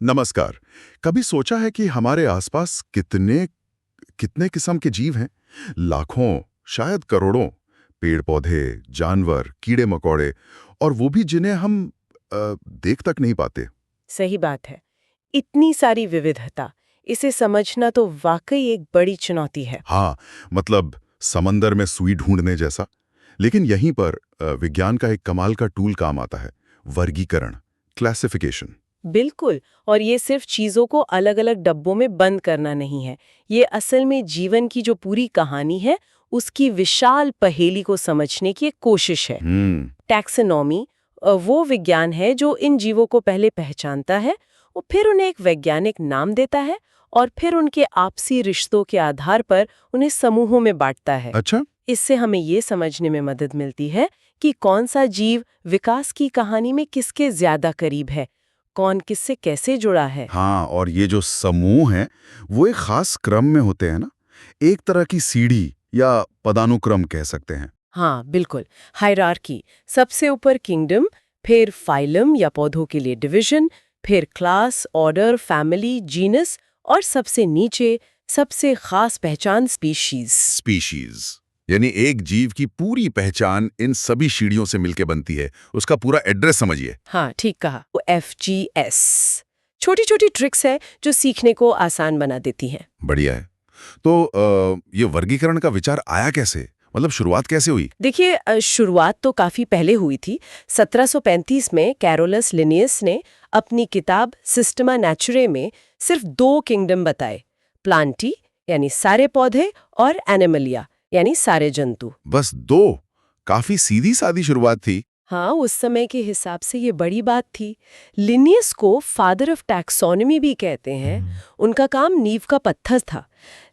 नमस्कार। कभी सोचा है कि हमारे आसपास कितने कितने किस्म के जीव हैं? लाखों, शायद करोड़ों। पेड़ पौधे, जानवर, कीड़े मकोड़े, और वो भी जिन्हें हम देख तक नहीं पाते। सही बात है। इतनी सारी विविधता, इसे समझना तो वाकई एक बड़ी चुनौती है। हाँ, मतलब समंदर में सुई ढूंढने जैसा। लेकिन यहीं पर विज्ञान का एक कमाल का टूल काम आता है, वर्गीकरण, क्लासिफिकेशन। बिल्कुल। और ये सिर्फ चीजों को अलग अलग डब्बों में बंद करना नहीं है। ये असल में जीवन की जो पूरी कहानी है, उसकी विशाल पहेली को समझने की एक कोशिश है। टैक्सोनॉमी वो विज्ञान है जो इन जीवों को पहले पहचानता है, और फिर उन्हें एक वैज्ञानिक नाम देता है, और फिर उनके आपसी रिश्तों के आधार पर उन्हें समूहों में बांटता है। अच्छा। इससे हमें ये समझने में मदद मिलती है कि कौन सा जीव विकास की कहानी में किसके ज्यादा करीब है, कौन किससे कैसे जुड़ा है। हाँ, और ये जो समूह हैं, वो एक खास क्रम में होते हैं ना? एक तरह की सीढ़ी या पदानुक्रम कह सकते हैं। हाँ, बिल्कुल। हायरार्की, सबसे ऊपर किंगडम, फिर फाइलम या पौधों के लिए डिवीजन, फिर क्लास, ऑर्डर, फैमिली, जीनस, और सबसे नीचे सबसे खास पहचान स्पीशीज। स्पीशीज, यानी एक जीव की पूरी पहचान इन सभी सीढ़ियों से मिलकर बनती है। उसका पूरा एड्रेस समझिए। हाँ, ठीक कहा। वो FGS छोटी छोटी ट्रिक्स है जो सीखने को आसान बना देती हैं। बढ़िया है। तो ये वर्गीकरण का विचार आया कैसे? मतलब शुरुआत कैसे हुई? देखिए, शुरुआत तो काफी पहले हुई थी। 1735 में कैरोलस लिनियस ने अपनी किताब सिस्टमा नेचुरे में सिर्फ 2 किंगडम बताए, प्लांटी यानी सारे पौधे, और एनिमलिया यानी सारे जंतु। बस 2? काफी सीधी सादी शुरुआत थी। हाँ, उस समय के हिसाब से ये बड़ी बात थी। लिनियस को फादर ऑफ टैक्सोनॉमी भी कहते हैं। उनका काम नींव का पत्थर था।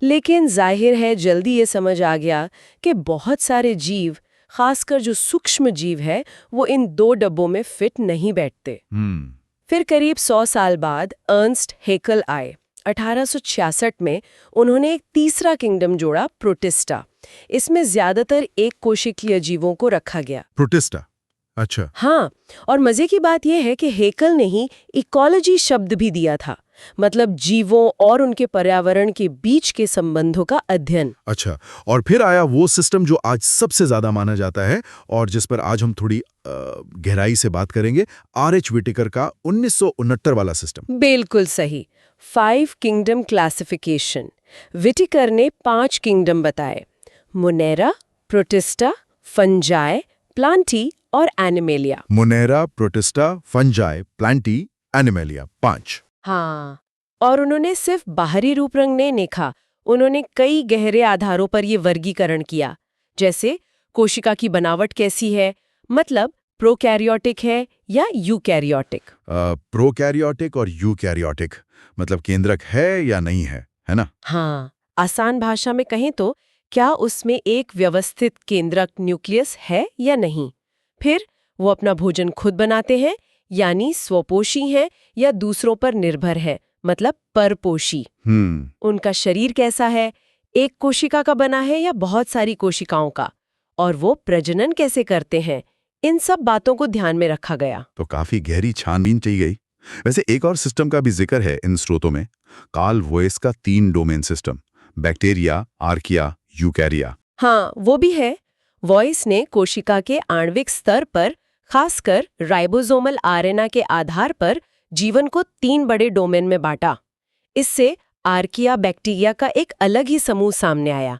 लेकिन जाहिर है जल्दी ये समझ आ गया कि बहुत सारे जीव, खासकर जो सूक्ष्म जीव है, वो इन 2 डब्बों में फिट नहीं बैठते। फिर करीब 100 साल बाद अर्नस्ट हेकल आए। 1866 में उन्होंने एक तीसरा किंगडम जोड़ा, प्रोटिस्टा। इसमें ज्यादातर एक कोशिकीय जीवों को रखा गया। प्रोटिस्टा, अच्छा। हाँ, और मजे की बात यह है कि हेकल ने ही इकोलॉजी शब्द भी दिया था, मतलब जीवों और उनके पर्यावरण के बीच के संबंधों का अध्ययन। अच्छा, और फिर आया वो सिस्टम जो आज सबसे ज्यादा माना जाता है और जिस पर आज हम थोड़ी गहराई से बात करेंगे, RH विटेकर का 1969 वाला सिस्टम। बिल्कुल सही, 5 किंगडम क्लासिफिकेशन। विटेकर ने 5 किंगडम बताए, मोनेरा, प्रोटिस्टा, फंजाई, प्लांटी और animalia. Monera, protista, fungi, Plantae, animalia, 5। हाँ, और उन्होंने सिर्फ बाहरी रूप रंग नहीं देखा, उन्होंने कई गहरे आधारों पर ये वर्गीकरण किया। जैसे कोशिका की बनावट कैसी है, मतलब प्रोकैरियोटिक है या यूकैरियोटिक। प्रोकैरियोटिक और यूकैरियोटिक, मतलब केंद्रक है या नहीं है ना? हाँ, आसान भाषा में कहें तो क्या उसमें एक व्यवस्थित केंद्रक न्यूक्लियस है या नहीं। फिर वो अपना भोजन खुद बनाते हैं, यानी स्वपोषी हैं, या दूसरों पर निर्भर है, मतलब परपोषी। उनका शरीर कैसा है, एक कोशिका का बना है या बहुत सारी कोशिकाओं का, और वो प्रजनन कैसे करते हैं, इन सब बातों को ध्यान में रखा गया। तो काफी गहरी छानबीन की गई। वैसे एक और सिस्टम का भी जिक्र है इन स्रोतों में, कार्ल वोएस का 3 डोमेन सिस्टम, बैक्टीरिया, आर्किया, यूकैरिया। हाँ, वो भी है। वॉइस ने कोशिका के आणविक स्तर पर, खासकर राइबोसोमल आरएनए के आधार पर, जीवन को 3 बड़े डोमेन में बांटा। इससे आर्किया बैक्टीरिया का एक अलग ही समूह सामने आया।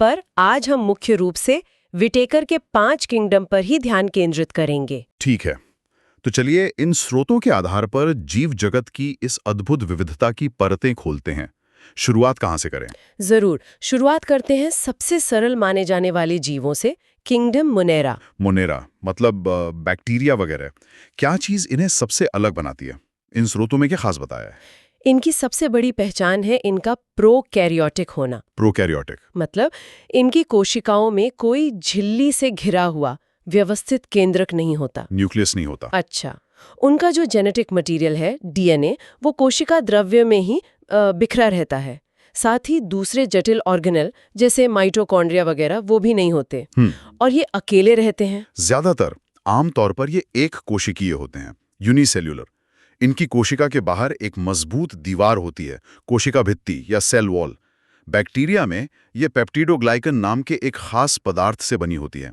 पर आज हम मुख्य रूप से विटेकर के 5 किंगडम पर ही ध्यान केंद्रित करेंगे। ठीक है, तो चलिए इन स्रोतों के आधार पर जीव जगत की इस अद्भुत विविधता की परतें खोलते हैं। शुरुआत कहाँ से करें? जरूर, शुरुआत करते हैं सबसे सरल माने जाने वाले जीवों से, किंगडम मोनेरा। मोनेरा मतलब बैक्टीरिया वगैरह। क्या चीज इन्हें सबसे अलग बनाती है? इन स्रोतों में क्या खास बताया है? इनकी सबसे बड़ी पहचान है इनका प्रोकैरियोटिक होना। प्रोकैरियोटिक मतलब इनकी कोशिकाओं में कोई झिल्ली से घिरा हुआ व्यवस्थित केंद्रक नहीं होता, न्यूक्लियस नहीं होता। अच्छा, उनका जो जेनेटिक मटेरियल है, DNA, वो कोशिका द्रव्य में ही बिखरा रहता है। साथ ही दूसरे जटिल ऑर्गेनेल जैसे माइटोकॉन्ड्रिया वगैरह वो भी नहीं होते, और ये अकेले रहते हैं। ज्यादातर आमतौर पर ये एक कोशिकीय होते हैं, यूनिसेल्यूलर। इनकी कोशिका के बाहर एक मजबूत दीवार होती है, कोशिका भित्ति या सेल वॉल। बैक्टीरिया में ये पेप्टिडोग्लाइकन नाम के एक खास पदार्थ से बनी होती है।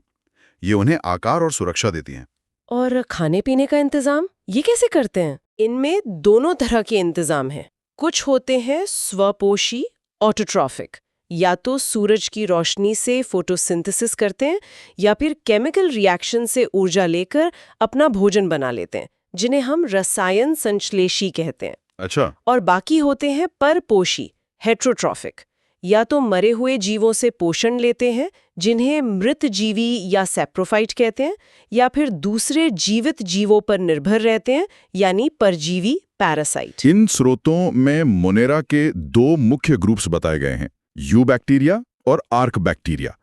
ये उन्हें आकार और सुरक्षा देती हैं। और खाने पीने का इंतजाम ये कैसे करते हैं? इनमें दोनों तरह के इंतजाम हैं। कुछ होते हैं स्वपोषी ऑटोट्रॉफिक, या तो सूरज की रोशनी से फोटोसिंथेसिस करते हैं या फिर केमिकल रिएक्शन से ऊर्जा लेकर अपना भोजन बना लेते हैं, जिन्हें हम रसायन संश्लेषी कहते हैं। अच्छा। और बाकी होते हैं परपोषी हेट्रोट्रॉफिक, या तो मरे हुए जीवों से पोषण लेते हैं, जिन्हें मृत जीवी या सैप्रोफाइट कहते हैं, या फिर दूसरे जीवित जीवों पर निर्भर रहते हैं, यानी परजीवी पैरासाइट। इन स्रोतों में मोनेरा के 2 मुख्य ग्रुप्स बताए गए हैं, यू बैक्टीरिया और आर्क बैक्टीरिया।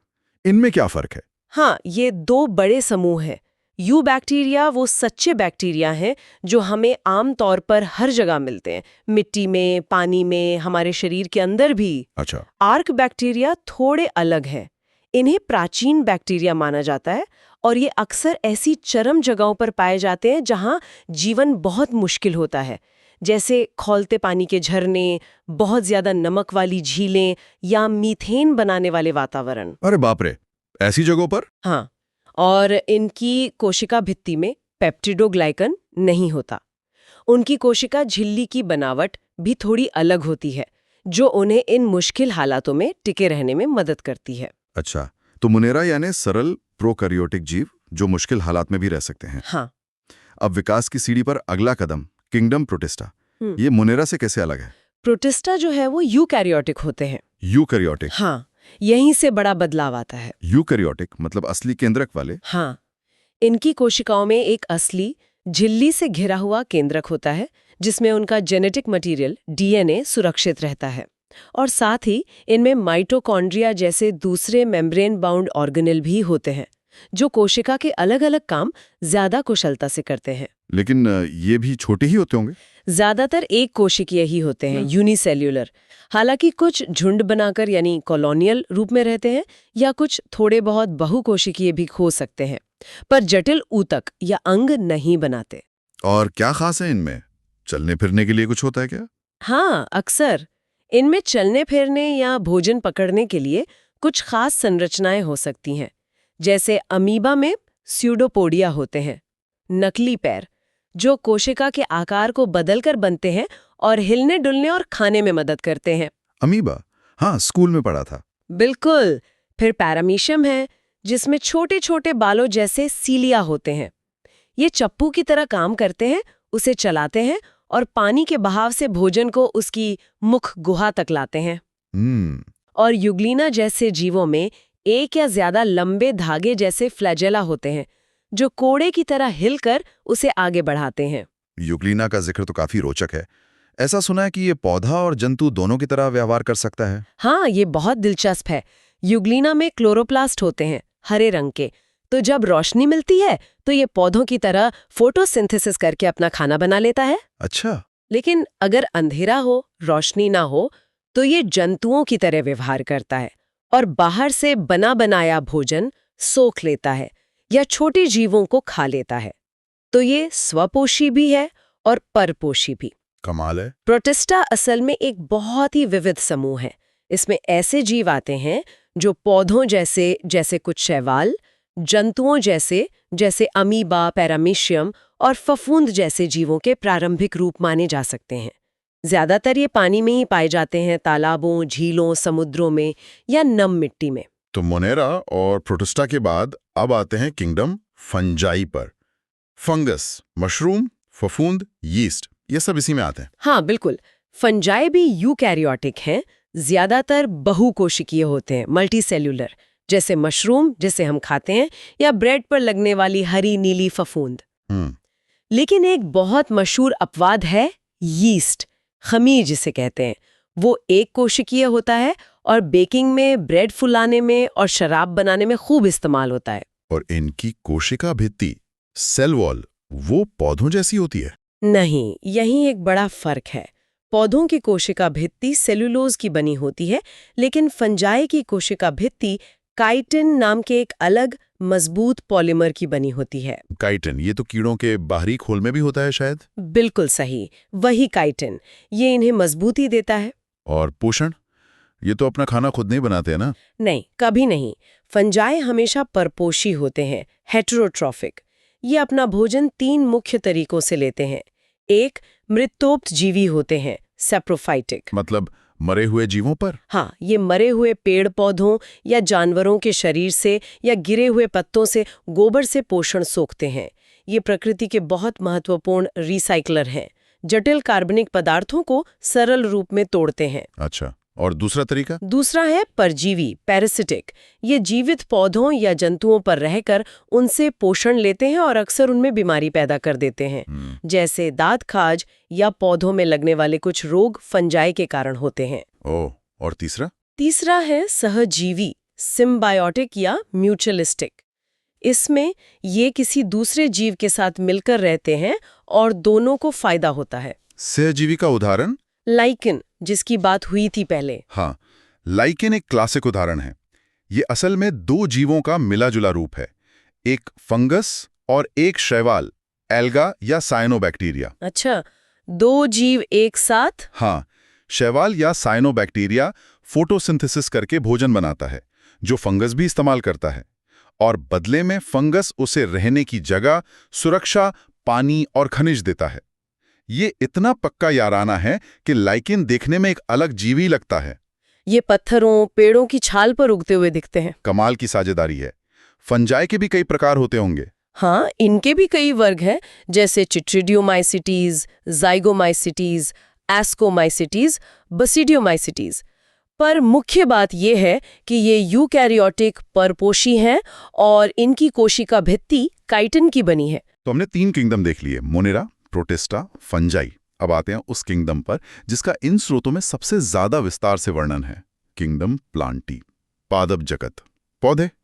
इनमें क्या फर्क है? हाँ, ये 2 बड़े समूह हैं। यू बैक्टीरिया वो सच्चे बैक्टीरिया हैं जो हमें आम तौर पर हर जगह मिलते हैं, मिट्टी में, पानी में, हमारे शरीर के अंदर भी। अच्छा। आर्क बैक्टीरिया थोड़े अलग हैं। इन्हें प्राचीन बैक्टीरिया माना जाता है और ये अक्सर ऐसी चरम जगहों पर पाए जाते हैं जहां जीवन बहुत मुश्किल होता है, जैसे खौलते पानी के झरने, बहुत ज्यादा नमक वाली झीलें या मीथेन बनाने वाले वातावरण। अरे बाप रे, ऐसी जगहों पर? हाँ, और इनकी कोशिका भित्ति में पेप्टिडोग्लाइकन नहीं होता। उनकी कोशिका झिल्ली की बनावट भी थोड़ी अलग होती है, जो उन्हें इन मुश्किल हालातों में टिके रहने में मदद करती है। अच्छा, तो मोनेरा यानी सरल प्रोकैरियोटिक जीव जो मुश्किल हालात में भी रह सकते हैं। हाँ। अब विकास की सीढ़ी पर अगला कदम, किंगडम प्रोटिस्टा। ये मोनेरा से कैसे अलग है? प्रोटिस्टा जो है वो यूकैरियोटिक होते हैं। यूकैरियोटिक? हाँ, यहीं से बड़ा बदलाव आता है। यूकैरियोटिक मतलब असली केंद्रक वाले? हाँ, इनकी कोशिकाओं में एक असली झिल्ली से घिरा हुआ केंद्रक होता है, जिसमें उनका जेनेटिक मटेरियल डीएनए सुरक्षित रहता है। और साथ ही इनमें माइटोकॉन्ड्रिया जैसे दूसरे मेम्ब्रेन बाउंड ऑर्गेनेल भी होते हैं, जो कोशिका के अलग-अलग काम ज्यादा कुशलता से करते हैं। लेकिन ये भी छोटे ही होते होंगे? ज्यादातर एक कोशिकीय ही होते हैं, यूनिसेल्युलर। हालांकि कुछ झुंड बनाकर यानी कॉलोनियल रूप में रहते हैं, या कुछ थोड़े बहुत बहुकोशिकीय भी हो सकते हैं, पर जटिल ऊतक या अंग नहीं बनाते। और क्या खास है इनमें? चलने फिरने के लिए कुछ होता है क्या? हाँ, अक्सर इनमें चलने फिरने या भोजन पकड़ने के लिए कुछ खास संरचनाएं हो सकती हैं। जैसे अमीबा में स्यूडोपोडिया होते हैं, नकली पैर, जो कोशिका के आकार को बदलकर बनते हैं और हिलने डुलने और खाने में मदद करते हैं। अमीबा? हाँ, स्कूल में पढ़ा था। बिल्कुल। फिर पैरामीशियम है, जिसमें छोटे छोटे बालों जैसे सीलिया होते हैं। ये चप्पू की तरह काम करते हैं, उसे चलाते हैं और पानी के बहाव से भोजन को उसकी मुख गुहा तक लाते हैं। और युग्लिना जैसे जीवों में एक या ज्यादा लंबे धागे जैसे फ्लैजेला होते हैं, जो कोड़े की तरह हिलकर उसे आगे बढ़ाते हैं। युग्लिना का जिक्र तो काफी रोचक है। ऐसा सुना है कि ये पौधा और जंतु दोनों की तरह व्यवहार कर सकता है। हाँ, ये बहुत दिलचस्प है। युग्लिना में क्लोरोप्लास्ट होते हैं, हरे रंग के। तो जब रोशनी मिलती है तो ये पौधों की तरह फोटोसिंथेसिस करके अपना खाना बना लेता है। अच्छा। लेकिन अगर अंधेरा हो, रोशनी ना हो, तो ये जंतुओं की तरह व्यवहार करता है और बाहर से बना बनाया भोजन सोख लेता है या छोटे जीवों को खा लेता है। तो ये स्वपोषी भी है और परपोषी भी। कमाल है। प्रोटिस्टा असल में एक बहुत ही विविध समूह है। इसमें ऐसे जीव आते हैं जो पौधों जैसे कुछ शैवाल, जंतुओं जैसे अमीबा, पैरामीशियम और फफूंद जैसे जीवों के प्रारंभिक रूप माने जा सकते हैं। ज्यादातर ये पानी में ही पाए जाते हैं, तालाबों, झीलों, समुद्रों में या नम मिट्टी में। तो मोनेरा और प्रोटिस्टा के बाद अब आते हैं किंगडम फंजाई पर। फंगस, मशरूम, फफूंद, यीस्ट, ये सब इसी में आते हैं। हाँ, बिल्कुल। फंजाई भी यूकैरियोटिक हैं, ज्यादातर बहुकोशिकीय होते हैं, मल्टीसेल्युलर, जैसे मशरूम जिसे हम खाते हैं, या ब्रेड पर लगने वाली हरी नीली फफूंद। लेकिन एक बहुत मशहूर अपवाद है यीस्ट, खमीर जिसे कहते हैं। वो एक कोशिकीय होता है और बेकिंग में, ब्रेड फुलाने में और शराब बनाने में खूब इस्तेमाल होता है। और इनकी कोशिका भित्ति, सेल वॉल, वो पौधों जैसी होती है? नहीं, यही एक बड़ा फर्क है। पौधों की कोशिका भित्ति सेलुलोज की बनी होती है, लेकिन फंजाई की कोशिका भित्ति काइटिन नाम के एक अलग मजबूत पॉलीमर की बनी होती है। काइटिन, ये तो कीड़ों के बाहरी खोल में भी होता है शायद। बिल्कुल सही, वही काइटिन। ये इन्हें मजबूती देता है। और पोषण, ये तो अपना खाना खुद नहीं बनाते हैं ना। नहीं, कभी नहीं। फंजाई हमेशा परपोषी होते हैं, हेटेरोट्रॉफिक। ये अपना भोजन 3 मुख्य तरीकों से लेते हैं। एक, मृतोप्त जीवी होते हैं, सैप्रोफाइटिक। मतलब मरे हुए जीवों पर। हाँ, ये मरे हुए पेड़ पौधों या जानवरों के शरीर से या गिरे हुए पत्तों से, गोबर से पोषण सोखते हैं। ये प्रकृति के बहुत महत्वपूर्ण रिसाइकलर हैं। जटिल कार्बनिक पदार्थों को सरल रूप में तोड़ते हैं। अच्छा, और दूसरा तरीका? दूसरा है परजीवी, पैरासिटिक। ये जीवित पौधों या जंतुओं पर रहकर उनसे पोषण लेते हैं और अक्सर उनमें बीमारी पैदा कर देते हैं। जैसे दांत खाज या पौधों में लगने वाले कुछ रोग फंजाई के कारण होते हैं। ओह, और तीसरा? तीसरा है सहजीवी, सिम्बायोटिक या म्यूचुअलिस्टिक। इसमें ये किसी दूसरे जीव के साथ मिलकर रहते हैं और दोनों को फायदा होता है। सहजीवी का उदाहरण? लाइकिन, जिसकी बात हुई थी पहले। हाँ, लाइकेन एक क्लासिक उदाहरण है। ये असल में 2 जीवों का मिला-जुला रूप है, एक फंगस और एक शैवाल, एल्गा या साइनोबैक्टीरिया। अच्छा, 2 जीव एक साथ? हाँ, शैवाल या साइनोबैक्टीरिया फोटोसिंथेसिस करके भोजन बनाता है, जो फंगस भी इस्तेमाल करता है, और बदले में फंगस उसे रहने की जगह, सुरक्षा, पानी और खनिज देता है। ये इतना पक्का याराना है कि लाइकेन देखने में एक अलग जीव ही लगता है। ये पत्थरों, पेड़ों की छाल पर उगते हुए दिखते हैं। कमाल की साझेदारी है। फंजाई के भी कई प्रकार होते होंगे। हाँ, इनके भी कई वर्ग हैं, जैसे चिट्रिडियोमाइसिटीज, जाइगोमाइसिटीज, एस्कोमाइसिटीज, बसिडियोमाइसिटीज। पर मुख्य बात यह है कि ये यूकैरियोटिक परपोषी हैं और इनकी कोशिका भित्ति काइटिन की बनी है। तो हमने 3 किंगडम देख लिए, मोनेरा, प्रोटिस्टा, फंजाई। अब आते हैं उस किंगडम पर जिसका इन स्रोतों में सबसे ज्यादा विस्तार से वर्णन है, किंगडम प्लांटी, पादप जगत।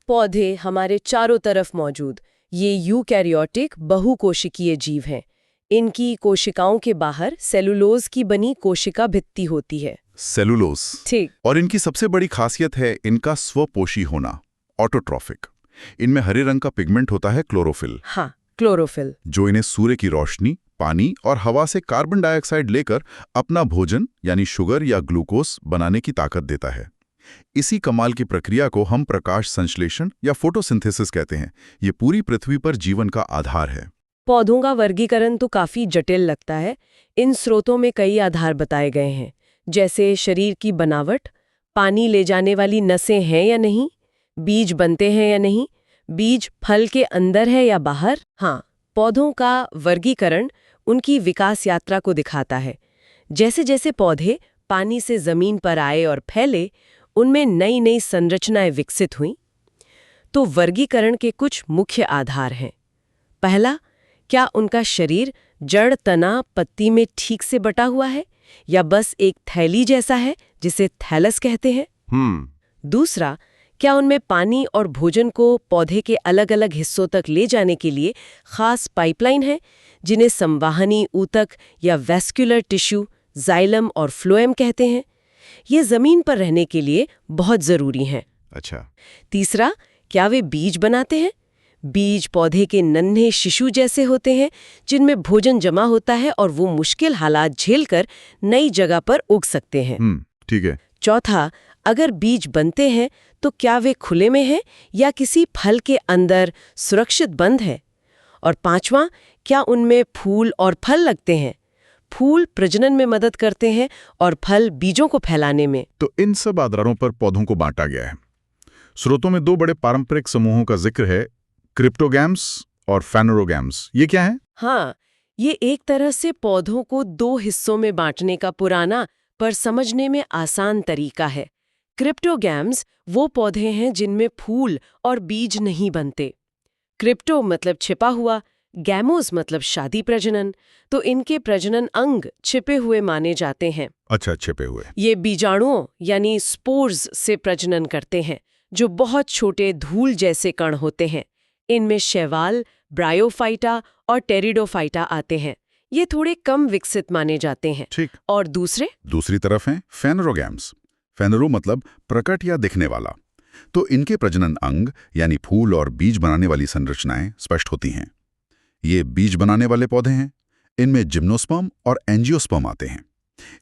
पौधे हमारे चारों तरफ मौजूद ये यूकैरियोटिक बहुकोशिकीय जीव हैं। इनकी कोशिकाओं के बाहर सेलुलोज की बनी कोशिका भित्ति होती है। सेलुलोज, ठीक। और इनकी सबसे बड़ी खासियत है इनका स्वपोषी होना, ऑटोट्रॉफिक। इनमें हरे रंग का पिगमेंट होता है, क्लोरोफिल। हाँ, क्लोरोफिल, जो इन्हें सूर्य की रोशनी, पानी और हवा से कार्बन डाइऑक्साइड लेकर अपना भोजन यानी शुगर या ग्लूकोज बनाने की ताकत देता है। इसी कमाल की प्रक्रिया को हम प्रकाश संश्लेषण या फोटोसिंथेसिस कहते हैं। ये पूरी पृथ्वी पर जीवन का आधार है। पौधों का वर्गीकरण तो काफी जटिल लगता है। इन स्रोतों में कई आधार बताए गए हैं, जैसे शरीर की बनावट, पानी ले जाने वाली नसें हैं या नहीं, बीज बनते हैं या नहीं, बीज फल के अंदर है या बाहर। हाँ, पौधों का वर्गीकरण उनकी विकास यात्रा को दिखाता है। जैसे जैसे पौधे पानी से जमीन पर आए और फैले, उनमें नई नई संरचनाएं विकसित हुईं। तो वर्गीकरण के कुछ मुख्य आधार हैं। पहला, क्या उनका शरीर जड़, तना, पत्ती में ठीक से बटा हुआ है या बस एक थैली जैसा है जिसे थैलस कहते हैं। दूसरा, क्या उनमें पानी और भोजन को पौधे के अलग अलग हिस्सों तक ले जाने के लिए खास पाइपलाइन है, जिन्हें संवाहनी ऊतक या वैस्कुलर टिश्यू, जाइलम और फ्लोएम कहते हैं। ये जमीन पर रहने के लिए बहुत जरूरी हैं। अच्छा। तीसरा, क्या वे बीज बनाते हैं? बीज पौधे के नन्हे शिशु जैसे होते हैं, जिनमें भोजन जमा होता है और वो मुश्किल हालात झेलकर नई जगह पर उग सकते हैं। ठीक है। चौथा, अगर बीज बनते हैं तो क्या वे खुले में हैं या किसी फल के अंदर सुरक्षित बंद है? और पांचवां, क्या उनमें फूल और फल लगते हैं? फूल प्रजनन में मदद करते हैं और फल बीजों को फैलाने में। तो इन सब आधारों पर पौधों को बांटा गया है। स्रोतों में 2 बड़े पारंपरिक समूहों का जिक्र है, क्रिप्टोगैम्स और फेनोरोगैम्स। ये क्या है? हाँ, ये एक तरह से पौधों को 2 हिस्सों में बांटने का पुराना पर समझने में आसान तरीका है। क्रिप्टोगैम्स वो पौधे हैं जिनमें फूल और बीज नहीं बनते। क्रिप्टो मतलब छिपा हुआ, गैमोस मतलब शादी प्रजनन, तो इनके प्रजनन अंग छिपे हुए माने जाते हैं। अच्छा, छिपे हुए। ये बीजाणुओं यानी स्पोर्स से प्रजनन करते हैं, जो बहुत छोटे धूल जैसे कण होते हैं। इनमें शैवाल, ब्रायोफाइटा और टेरिडोफाइटा आते हैं। ये थोड़े कम विकसित माने जाते हैं। ठीक। और दूसरी तरफ हैं फेनोरोगैम्स। फेनोरो मतलब प्रकट या दिखने वाला। तो इनके प्रजनन अंग यानी फूल और बीज बनाने वाली संरचनाएं स्पष्ट होती हैं। ये बीज बनाने वाले पौधे हैं। इनमें जिम्नोस्पर्म और एंजियोस्पर्म आते हैं।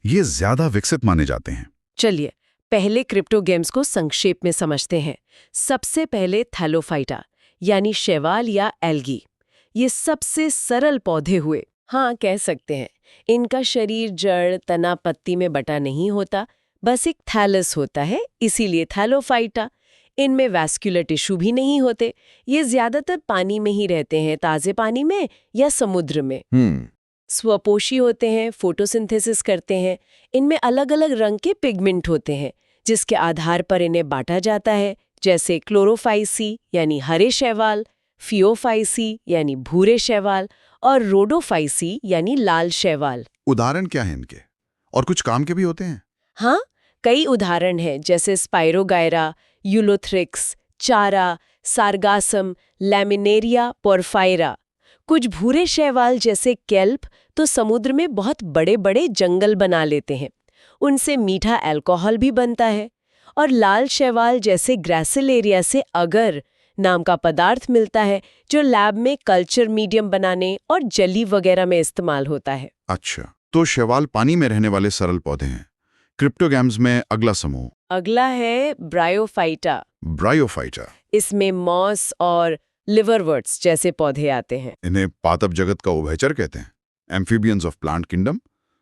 ये ज्यादा विकसित माने जाते हैं। चलिए पहले क्रिप्टोगेम्स को संक्षेप में समझते हैं। सबसे पहले थैलोफाइटा यानी शैवाल या एल्गी। ये सबसे सरल पौधे हुए। हाँ, कह सकते हैं। इनका शरीर जड़, तना, पत्ती में बटा नहीं होता, बस एक थैलस होता है, इसीलिए थैलोफाइटा। इनमें वैस्कुलर टिश्यू भी नहीं होते। ये ज्यादातर पानी में ही रहते हैं, ताजे पानी में या समुद्र में। स्वपोषी होते हैं, फोटोसिंथेसिस करते हैं। इनमें अलग अलग रंग के पिगमेंट होते हैं, जिसके आधार पर इन्हें बांटा जाता है, जैसे क्लोरोफाइसी यानी हरे शैवाल, फियोफाइसी यानी भूरे शैवाल और रोडोफाइसी यानी लाल शैवाल। उदाहरण क्या है इनके? और कुछ काम के भी होते हैं? हाँ, कई उदाहरण हैं, जैसे स्पाइरोगायरा, यूलोथ्रिक्स, चारा, सारगासम, लैमिनेरिया, पोरफायरा। कुछ भूरे शैवाल जैसे केल्प तो समुद्र में बहुत बड़े बड़े जंगल बना लेते हैं। उनसे मीठा अल्कोहल भी बनता है। और लाल शैवाल जैसे ग्रासिलेरिया से अगर नाम का पदार्थ मिलता है, जो लैब में कल्चर मीडियम बनाने और जली वगैरह में इस्तेमाल होता है। अच्छा, तो शैवाल पानी में रहने वाले सरल पौधे हैं। क्रिप्टोगैम्स में अगला समूह? अगला है ब्रायोफाइटा। ब्रायोफाइटा। इसमें मॉस और लिवरवर्ट्स जैसे पौधे आते हैं। इन्हें पादप जगत का उभयचर कहते हैं, एम्फीबियंस ऑफ प्लांट किंगडम।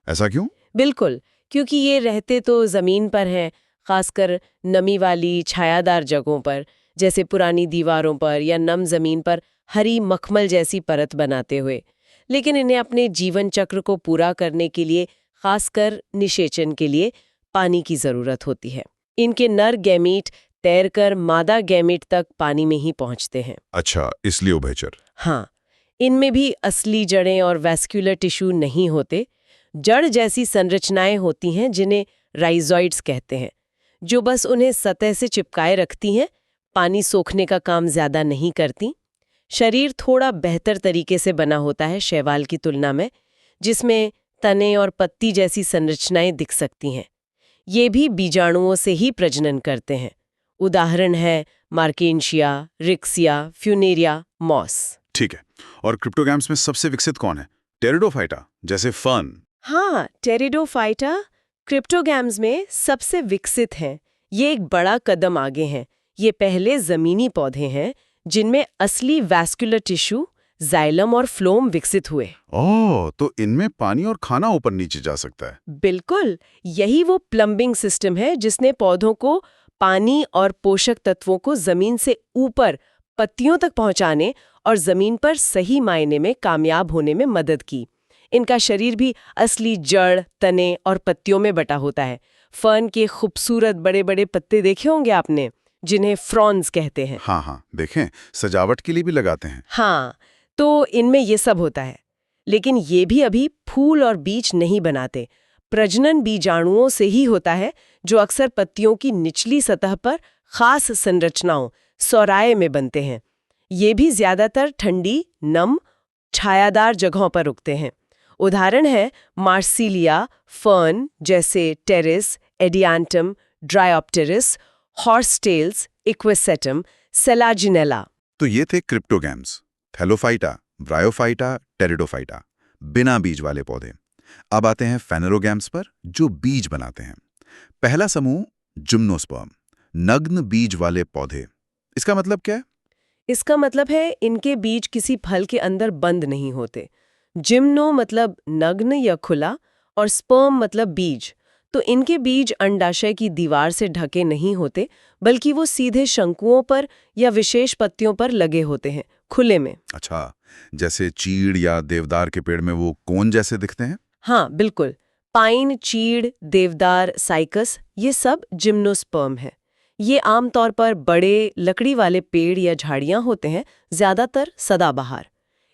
ऐसा क्यों? बिल्कुल, क्योंकि ये रहते तो जमीन पर हैं, खासकर नमी वाली छायादार जगहों पर, जैसे पुरानी दीवारों पर या नम जमीन पर हरी मखमल जैसी परत बनाते हुए। लेकिन इन्हें अपने जीवन चक्र को पूरा करने के लिए, खासकर निषेचन के लिए, पानी की जरूरत होती है। इनके नर गैमीट तैरकर मादा गैमीट तक पानी में ही पहुंचते हैं। अच्छा, इसलिए उभयचर। हाँ, इनमें भी असली जड़ें और वैस्कुलर टिश्यू नहीं होते। जड़ जैसी संरचनाएं होती हैं, जिन्हें राइजॉइड्स कहते हैं, जो बस उन्हें सतह से चिपकाए रखती हैं, पानी सोखने का काम ज्यादा नहीं करती। शरीर थोड़ा बेहतर तरीके से बना होता है शैवाल की तुलना में, जिसमें तने और पत्ती जैसी संरचनाएं दिख सकती हैं। ये भी बीजाणुओं से ही प्रजनन करते हैं। उदाहरण है मार्केंशिया, रिक्सिया, फ्यूनेरिया, मॉस। ठीक है। और क्रिप्टोगैम्स में सबसे विकसित कौन है? टेरिडोफाइटा जैसे फर्न? हाँ, टेरिडोफाइटा क्रिप्टोगैम्स में सबसे विकसित हैं। ये एक बड़ा कदम आगे हैं। ये पहले जमीनी पौधे हैं जिनमें असली वैस्कुलर टिश्यू, जाइलम और फ्लोम विकसित हुए। ओह, तो इनमें पानी और खाना ऊपर नीचे जा सकता है। बिल्कुल, यही वो प्लम्बिंग सिस्टम है जिसने पौधों को पानी और पोषक तत्वों को जमीन से ऊपर पत्तियों तक पहुंचाने और जमीन पर सही मायने में कामयाब होने में मदद की। इनका शरीर भी असली जड़, तने और पत्तियों में बटा होता है। फर्न के खूबसूरत बड़े बड़े पत्ते देखे होंगे आपने, जिन्हें फ्रॉन्स कहते हैं। हाँ हाँ, देखें, सजावट के लिए भी लगाते हैं। हाँ, तो इनमें ये सब होता है। लेकिन ये भी अभी फूल और बीज नहीं बनाते। प्रजनन बीजाणुओं से ही होता है, जो अक्सर पत्तियों की निचली सतह पर खास संरचनाओं, सौराय में बनते हैं। ये भी ज्यादातर ठंडी, नम, छायादार जगहों पर उगते हैं। उदाहरण है मार्सिलिया, फर्न जैसे टेरिस, एडियांटम, ड्रायोप्टेरिस, हॉर्सटेल्स, इक्वेसेटम, सेलाजिनेला। तो ये थे क्रिप्टोगैम्स, थैलोफाइटा, ब्रायोफाइटा, टेरिडोफाइटा, बिना बीज वाले पौधे। अब आते हैं फेनेरोगैम्स पर, जो बीज बनाते हैं। पहला समूह जिम्नोस्पर्म, नग्न बीज वाले पौधे। इसका मतलब क्या है? इसका मतलब है इनके बीज किसी फल के अंदर बंद नहीं होते। जिम्नो मतलब नग्न या खुला, और स्पर्म मतलब बीज। तो इनके बीज अंडाशय की दीवार से ढके नहीं होते, बल्कि वो सीधे शंकुओं पर या विशेष पत्तियों पर लगे होते हैं, खुले में। अच्छा, जैसे चीड़ या देवदार के पेड़ में वो कोन जैसे दिखते हैं? हाँ, बिल्कुल। पाइन, चीड़, देवदार, साइकस, ये सब जिम्नोस्पर्म है। ये आमतौर पर बड़े लकड़ी वाले पेड़ या झाड़ियां होते हैं, ज्यादातर सदाबहार।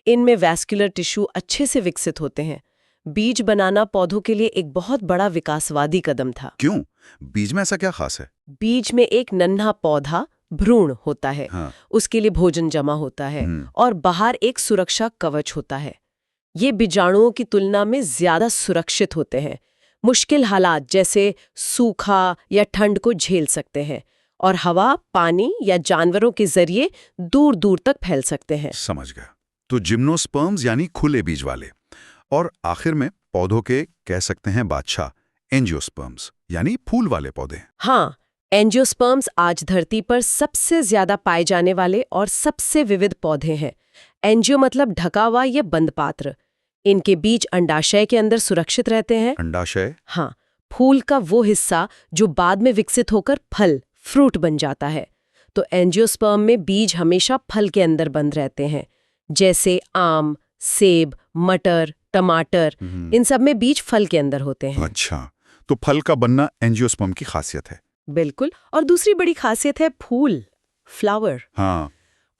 इनमें वैस्कुलर टिश्यू अच्छे से विकसित होते हैं। बीज बनाना पौधों के लिए एक बहुत बड़ा विकासवादी कदम था। क्यों? बीज में ऐसा क्या खास है? बीज में एक नन्हा पौधा, भ्रूण होता है। हाँ। उसके लिए भोजन जमा होता है और बाहर एक सुरक्षा कवच होता है। ये बीजाणुओं की तुलना में ज्यादा सुरक्षित होते हैं। मुश्किल हालात जैसे सूखा या ठंड को झेल सकते हैं और हवा, पानी या जानवरों के जरिए दूर दूर तक फैल सकते हैं। समझ गया। तो जिम्नोस्पर्म्स यानी खुले बीज वाले, और आखिर में पौधों के कह सकते हैं बादशाह एंजियोस्पर्म्स यानी फूल वाले पौधे। हाँ, एंजियोस्पर्म्स आज धरती पर सबसे ज्यादा पाए जाने वाले और सबसे विविध पौधे हैं। एंजियो मतलब ढका हुआ या बंद पात्र। इनके बीज अंडाशय के अंदर सुरक्षित रहते हैं। अंडाशय? हाँ, फूल का वो हिस्सा जो बाद में विकसित होकर फल, फ्रूट बन जाता है। तो एंजियोस्पर्म में बीज हमेशा फल के अंदर बंद रहते हैं, जैसे आम, सेब, मटर, टमाटर, इन सब में बीज फल के अंदर होते हैं। अच्छा, तो फल का बनना एंजियोस्पर्म की खासियत है। बिल्कुल। और दूसरी बड़ी खासियत है फूल, फ्लावर। हाँ।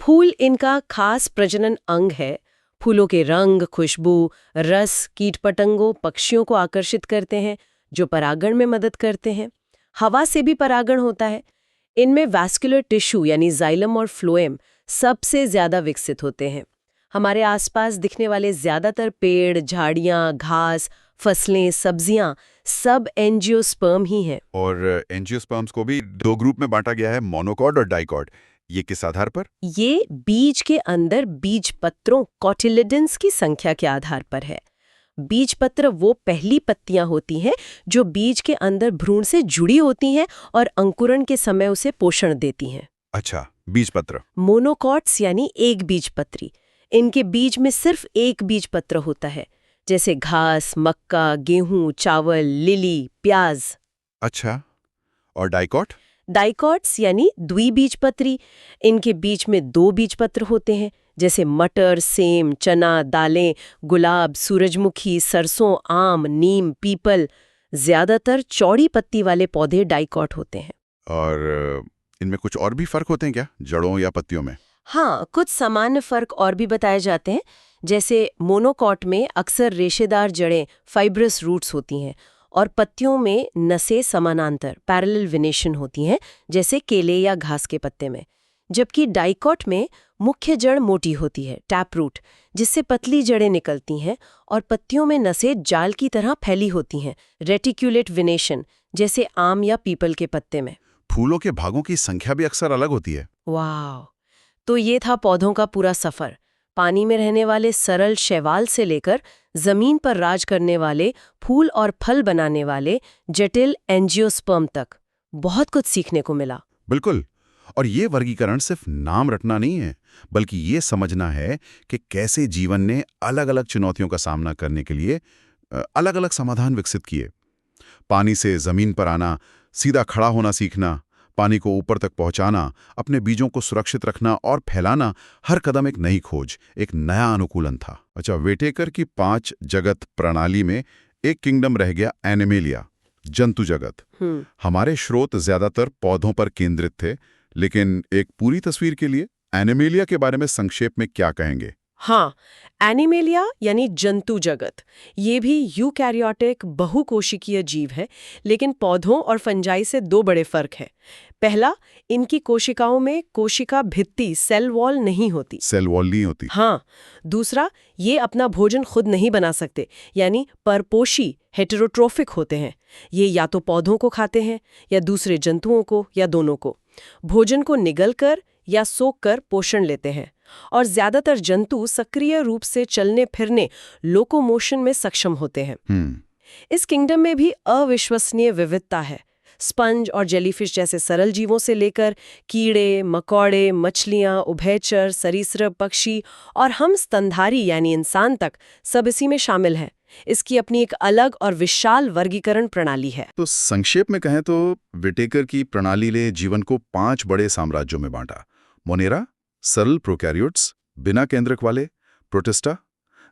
फूल इनका खास प्रजनन अंग है। फूलों के रंग, खुशबू, रस कीट पतंगों, पक्षियों को आकर्षित करते हैं, जो परागण में मदद करते हैं। हवा से भी परागण होता है। इनमें वैस्कुलर टिश्यू यानी जाइलम और फ्लोएम सबसे ज्यादा विकसित होते हैं। हमारे आसपास दिखने वाले ज्यादातर पेड़, झाड़ियां, घास, फसलें, सब्जियां सब एंजियोस्पर्म ही हैं। और एंजियोस्पर्म्स को भी दो ग्रुप में बांटा गया है, मोनोकॉट और डाइकॉट। ये किस आधार पर? ये बीज के अंदर बीज पत्रों, कॉटिलिडन्स की संख्या के आधार पर है। बीज पत्र वो पहली पत्तियां होती हैं जो बीज के अंदर भ्रूण से जुड़ी होती हैं और अंकुरण के समय उसे पोषण देती हैं। अच्छा, बीज पत्र। मोनोकॉट्स यानी एक बीजपत्री। इनके बीज में सिर्फ एक बीज पत्र होता है, जैसे घास, मक्का, गेहूं, चावल, लिली, प्याज। अच्छा, और डाइकॉट? डाइकॉट्स यानी द्विबीजपत्री। इनके बीच में दो बीजपत्र होते हैं, जैसे मटर, सेम, चना, दालें, गुलाब, सूरजमुखी, सरसों, आम, नीम, पीपल। ज्यादातर चौड़ी पत्ती वाले पौधे डाइकॉट होते हैं। और इनमें कुछ और भी फर्क होते हैं क्या, जड़ों या पत्तियों में? हाँ, कुछ सामान्य फर्क और भी बताए जाते हैं। जैसे मोनोकॉट में अक्सर रेशेदार जड़ें, फाइब्रस रूट्स होती हैं, और पत्तियों में नसें समानांतर, पैरेलल वेनेशन होती हैं, जैसे केले या घास के पत्ते में। जबकि डाइकॉट में मुख्य जड़ मोटी होती है, टैप रूट, जिससे पतली जड़ें निकलती हैं, और पत्तियों में नसें जाल की तरह फैली होती हैं, रेटिक्युलेट वेनेशन, जैसे आम या पीपल के पत्ते में। फूलों के भागों की संख्या भी अक्सर अलग होती है। वाह! तो ये था पौधों का पूरा सफर। पानी में रहने वाले सरल शैवाल से लेकर जमीन पर राज करने वाले, फूल और फल बनाने वाले जटिल एंजियोस्पर्म तक। बहुत कुछ सीखने को मिला। बिल्कुल। और ये वर्गीकरण सिर्फ नाम रटना नहीं है, बल्कि ये समझना है कि कैसे जीवन ने अलग अलग चुनौतियों का सामना करने के लिए अलग अलग समाधान विकसित किए। पानी से जमीन पर आना, सीधा खड़ा होना सीखना, पानी को ऊपर तक पहुंचाना, अपने बीजों को सुरक्षित रखना और फैलाना, हर कदम एक नई खोज, एक नया अनुकूलन था। अच्छा, व्हिटेकर की 5 जगत प्रणाली में एक किंगडम रह गया, एनिमेलिया, जंतु जगत। हमारे स्रोत ज्यादातर पौधों पर केंद्रित थे, लेकिन एक पूरी तस्वीर के लिए एनिमेलिया के बारे में संक्षेप में क्या कहेंगे? हाँ, एनिमेलिया यानी जंतु जगत, ये भी यूकैरियोटिक बहुकोशिकीय जीव है, लेकिन पौधों और फंजाई से दो बड़े फर्क हैं। पहला, इनकी कोशिकाओं में कोशिका भित्ति, सेल वॉल नहीं होती। सेल वॉल नहीं होती? हाँ। दूसरा, ये अपना भोजन खुद नहीं बना सकते, यानी परपोषी, हेटेरोट्रोफिक होते हैं। ये या तो पौधों को खाते हैं या दूसरे जंतुओं को, या दोनों को। भोजन को निगलकर या सोखकर पोषण लेते हैं। और ज्यादातर जंतु सक्रिय रूप से चलने फिरने, लोकोमोशन में सक्षम होते हैं। इस किंगडम में भी अविश्वसनीय विविधता है। स्पंज और जेलीफिश जैसे सरल जीवों से लेकर कीड़े, मकोड़े, मछलियां, उभयचर, सरीसृप, पक्षी और हम स्तनधारी यानी इंसान तक सब इसी में शामिल हैं। इसकी अपनी एक अलग और विशाल वर्गीकरण प्रणाली है। तो संक्षेप में कहें तो व्हिटेकर की प्रणाली ने जीवन को 5 बड़े साम्राज्यों में बांटा। मोनेरा, सरल प्रोकैरियोट्स, बिना केंद्रक वाले, प्रोटिस्टा,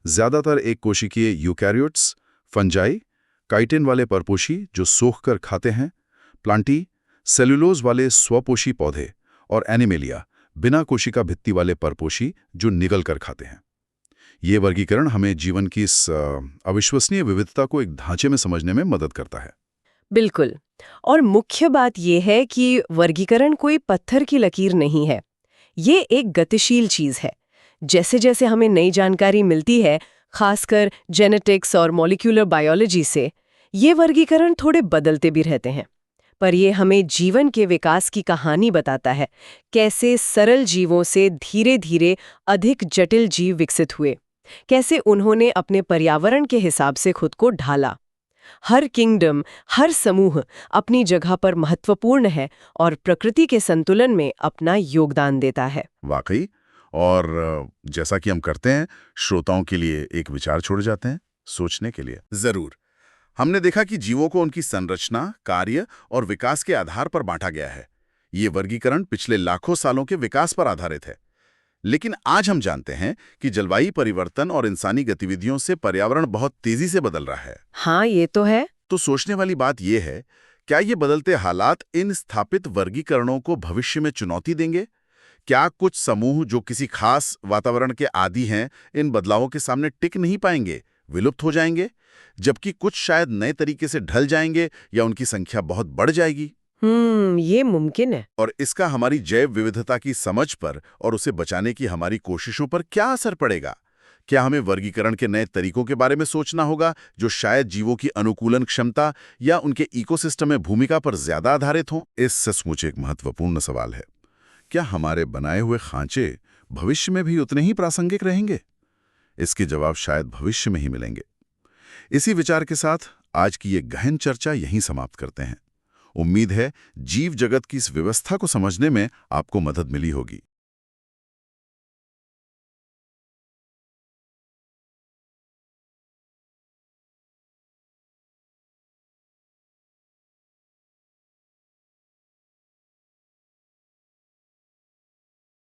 ज्यादातर एक कोशिकीय यूकैरियोट्स, फंजाई, काइटिन वाले परपोषी जो सोखकर खाते हैं, प्लांटी, सेलुलोज वाले स्वपोषी पौधे, और एनिमेलिया, बिना कोशिका भित्ति वाले परपोषी जो निगल कर खाते हैं। ये वर्गीकरण हमें जीवन की इस अविश्वसनीय विविधता को एक ढांचे में समझने में मदद करता है। बिल्कुल। और मुख्य बात यह है कि वर्गीकरण कोई पत्थर की लकीर नहीं है। ये एक गतिशील चीज है। जैसे जैसे हमें नई जानकारी मिलती है, खासकर जेनेटिक्स और मॉलिक्यूलर बायोलॉजी से, ये वर्गीकरण थोड़े बदलते भी रहते हैं। पर ये हमें जीवन के विकास की कहानी बताता है, कैसे सरल जीवों से धीरे धीरे अधिक जटिल जीव विकसित हुए, कैसे उन्होंने अपने पर्यावरण के हिसाब से खुद को ढाला। हर किंगडम, हर समूह अपनी जगह पर महत्वपूर्ण है और प्रकृति के संतुलन में अपना योगदान देता है। वाकई। और जैसा कि हम करते हैं, श्रोताओं के लिए एक विचार छोड़ जाते हैं सोचने के लिए। जरूर। हमने देखा कि जीवों को उनकी संरचना, कार्य और विकास के आधार पर बांटा गया है। ये वर्गीकरण पिछले लाखों सालों के विकास पर आधारित है। लेकिन आज हम जानते हैं कि जलवायु परिवर्तन और इंसानी गतिविधियों से पर्यावरण बहुत तेजी से बदल रहा है। हाँ, ये तो है। तो सोचने वाली बात यह है, क्या ये बदलते हालात इन स्थापित वर्गीकरणों को भविष्य में चुनौती देंगे? क्या कुछ समूह जो किसी खास वातावरण के आदी हैं, इन बदलावों के सामने टिक नहीं पाएंगे, विलुप्त हो जाएंगे, जबकि कुछ शायद नए तरीके से ढल जाएंगे या उनकी संख्या बहुत बढ़ जाएगी? ये मुमकिन है। और इसका हमारी जैव विविधता की समझ पर और उसे बचाने की हमारी कोशिशों पर क्या असर पड़ेगा? क्या हमें वर्गीकरण के नए तरीकों के बारे में सोचना होगा, जो शायद जीवों की अनुकूलन क्षमता या उनके इकोसिस्टम में भूमिका पर ज्यादा आधारित हों? इस सचमुच एक महत्वपूर्ण सवाल है। क्या हमारे बनाए हुए खांचे भविष्य में भी उतने ही प्रासंगिक रहेंगे? इसके जवाब शायद भविष्य में ही मिलेंगे। इसी विचार के साथ आज की ये गहन चर्चा यहीं समाप्त करते हैं। उम्मीद है जीव जगत की इस व्यवस्था को समझने में आपको मदद मिली होगी।